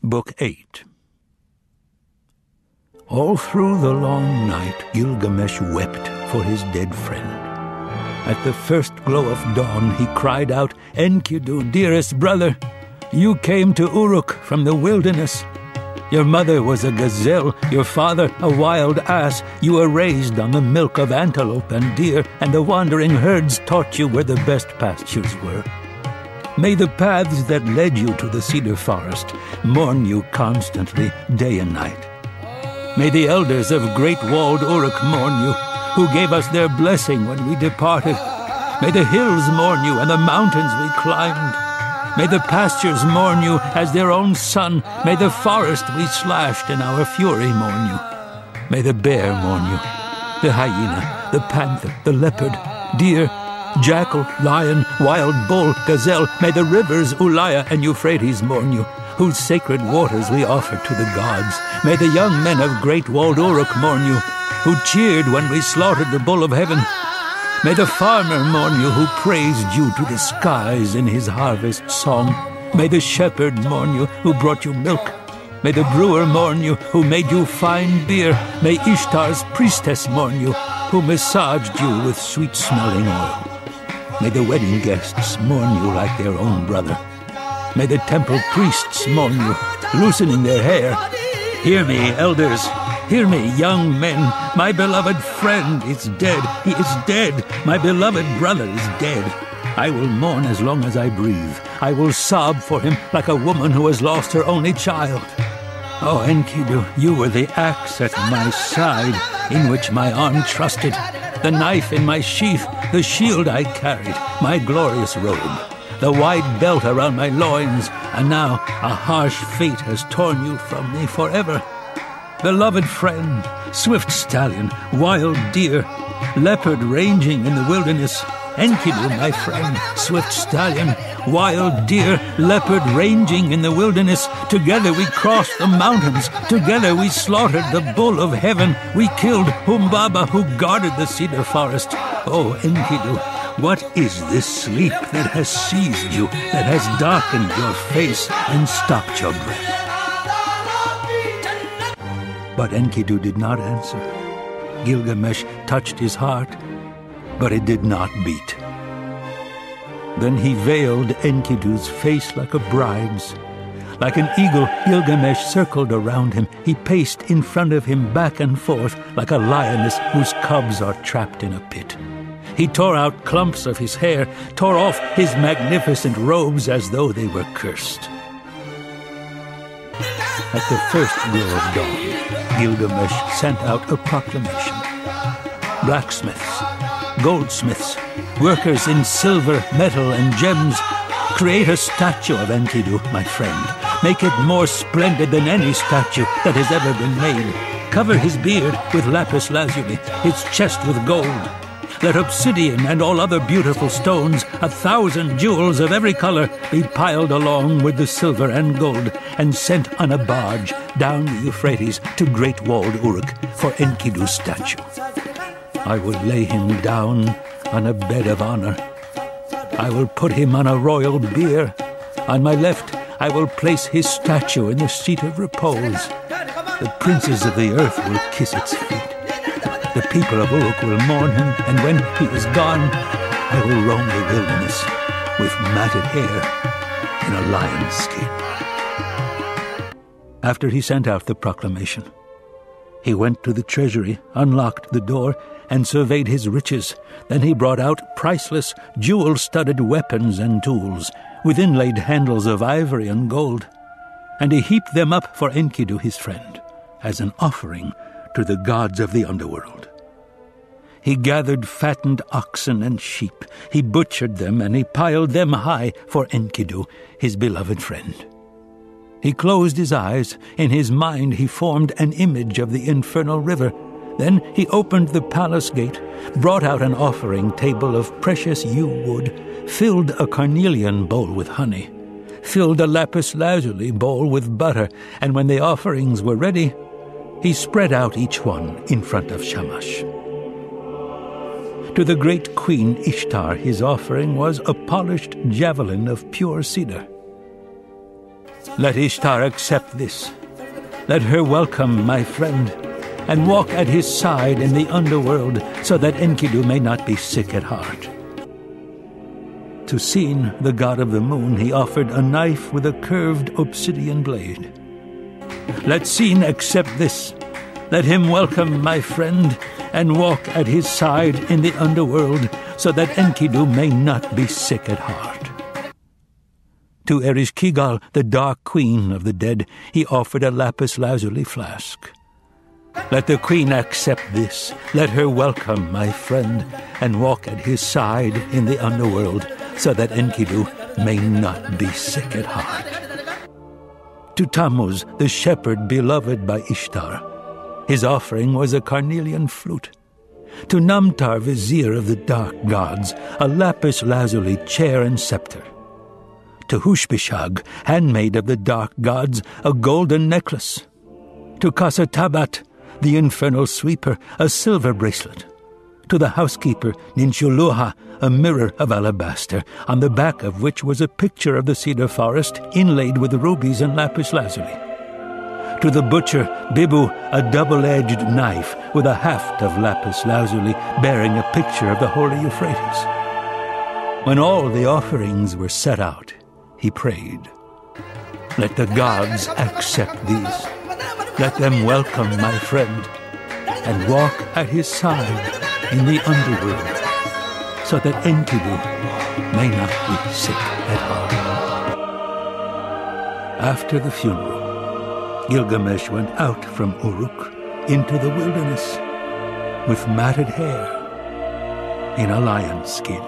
Book 8. All through the long night, Gilgamesh wept for his dead friend. At the first glow of dawn, he cried out, "Enkidu, dearest brother, you came to Uruk from the wilderness. Your mother was a gazelle, your father a wild ass. You were raised on the milk of antelope and deer, and the wandering herds taught you where the best pastures were. May the paths that led you to the cedar forest mourn you constantly, day and night. May the elders of great-walled Uruk mourn you, who gave us their blessing when we departed. May the hills mourn you and the mountains we climbed. May the pastures mourn you as their own son. May the forest we slashed in our fury mourn you. May the bear mourn you, the hyena, the panther, the leopard, deer, jackal, lion, wild bull, gazelle. May the rivers Ulaya and Euphrates mourn you, whose sacred waters we offered to the gods. May the young men of great-walled Uruk mourn you, who cheered when we slaughtered the bull of heaven. May the farmer mourn you, who praised you to the skies in his harvest song. May the shepherd mourn you, who brought you milk. May the brewer mourn you, who made you fine beer. May Ishtar's priestess mourn you, who massaged you with sweet-smelling oil. May the wedding guests mourn you like their own brother. May the temple priests mourn you, loosening their hair. Hear me, elders. Hear me, young men. My beloved friend is dead. He is dead. My beloved brother is dead. I will mourn as long as I breathe. I will sob for him like a woman who has lost her only child. Oh, Enkidu, you were the axe at my side, in which my arm trusted, the knife in my sheath, the shield I carried, my glorious robe, the wide belt around my loins, and now a harsh fate has torn you from me forever. Beloved friend, swift stallion, wild deer, leopard ranging in the wilderness, Enkidu, my friend, swift stallion, wild deer, leopard ranging in the wilderness. Together we crossed the mountains. Together we slaughtered the bull of heaven. We killed Humbaba, who guarded the cedar forest. Oh, Enkidu, what is this sleep that has seized you, that has darkened your face and stopped your breath? But Enkidu did not answer. Gilgamesh touched his heart, but it did not beat. Then he veiled Enkidu's face like a bride's. Like an eagle, Gilgamesh circled around him. He paced in front of him back and forth like a lioness whose cubs are trapped in a pit. He tore out clumps of his hair, tore off his magnificent robes as though they were cursed. At the first glow of dawn, Gilgamesh sent out a proclamation. Blacksmiths, goldsmiths, workers in silver, metal, and gems, create a statue of Enkidu, my friend. Make it more splendid than any statue that has ever been made. Cover his beard with lapis lazuli, his chest with gold. Let obsidian and all other beautiful stones, 1,000 jewels of every color, be piled along with the silver and gold and sent on a barge down the Euphrates to great-walled Uruk for Enkidu's statue. I will lay him down on a bed of honor. I will put him on a royal bier. On my left, I will place his statue in the seat of repose. The princes of the earth will kiss its feet. The people of Uruk will mourn him, and when he is gone, I will roam the wilderness with matted hair in a lion's skin. After he sent out the proclamation, he went to the treasury, unlocked the door, and surveyed his riches. Then he brought out priceless, jewel-studded weapons and tools, with inlaid handles of ivory and gold. And he heaped them up for Enkidu, his friend, as an offering to the gods of the underworld. He gathered fattened oxen and sheep. He butchered them, and he piled them high for Enkidu, his beloved friend. He closed his eyes. In his mind he formed an image of the infernal river. Then he opened the palace gate, brought out an offering table of precious yew wood, filled a carnelian bowl with honey, filled a lapis lazuli bowl with butter, and when the offerings were ready, he spread out each one in front of Shamash. To the great queen Ishtar his offering was a polished javelin of pure cedar. Let Ishtar accept this. Let her welcome my friend, and walk at his side in the underworld, so that Enkidu may not be sick at heart. To Sin, the god of the moon, he offered a knife with a curved obsidian blade. Let Sin accept this. Let him welcome my friend, and walk at his side in the underworld, so that Enkidu may not be sick at heart. To Ereshkigal, the dark queen of the dead, he offered a lapis lazuli flask. Let the queen accept this. Let her welcome my friend, and walk at his side in the underworld, so that Enkidu may not be sick at heart. To Tammuz, the shepherd beloved by Ishtar, his offering was a carnelian flute. To Namtar, vizier of the dark gods, a lapis lazuli chair and scepter. To Hushbishag, handmaid of the dark gods, a golden necklace. To Kasatabat, the infernal sweeper, a silver bracelet. To the housekeeper, Ninshuluha, a mirror of alabaster, on the back of which was a picture of the cedar forest inlaid with rubies and lapis lazuli. To the butcher, Bibu, a double-edged knife with a haft of lapis lazuli bearing a picture of the holy Euphrates. When all the offerings were set out, he prayed, "Let the gods accept these. Let them welcome my friend, and walk at his side in the underworld, so that Enkidu may not be sick at heart." After the funeral, Gilgamesh went out from Uruk into the wilderness with matted hair in a lion's skin.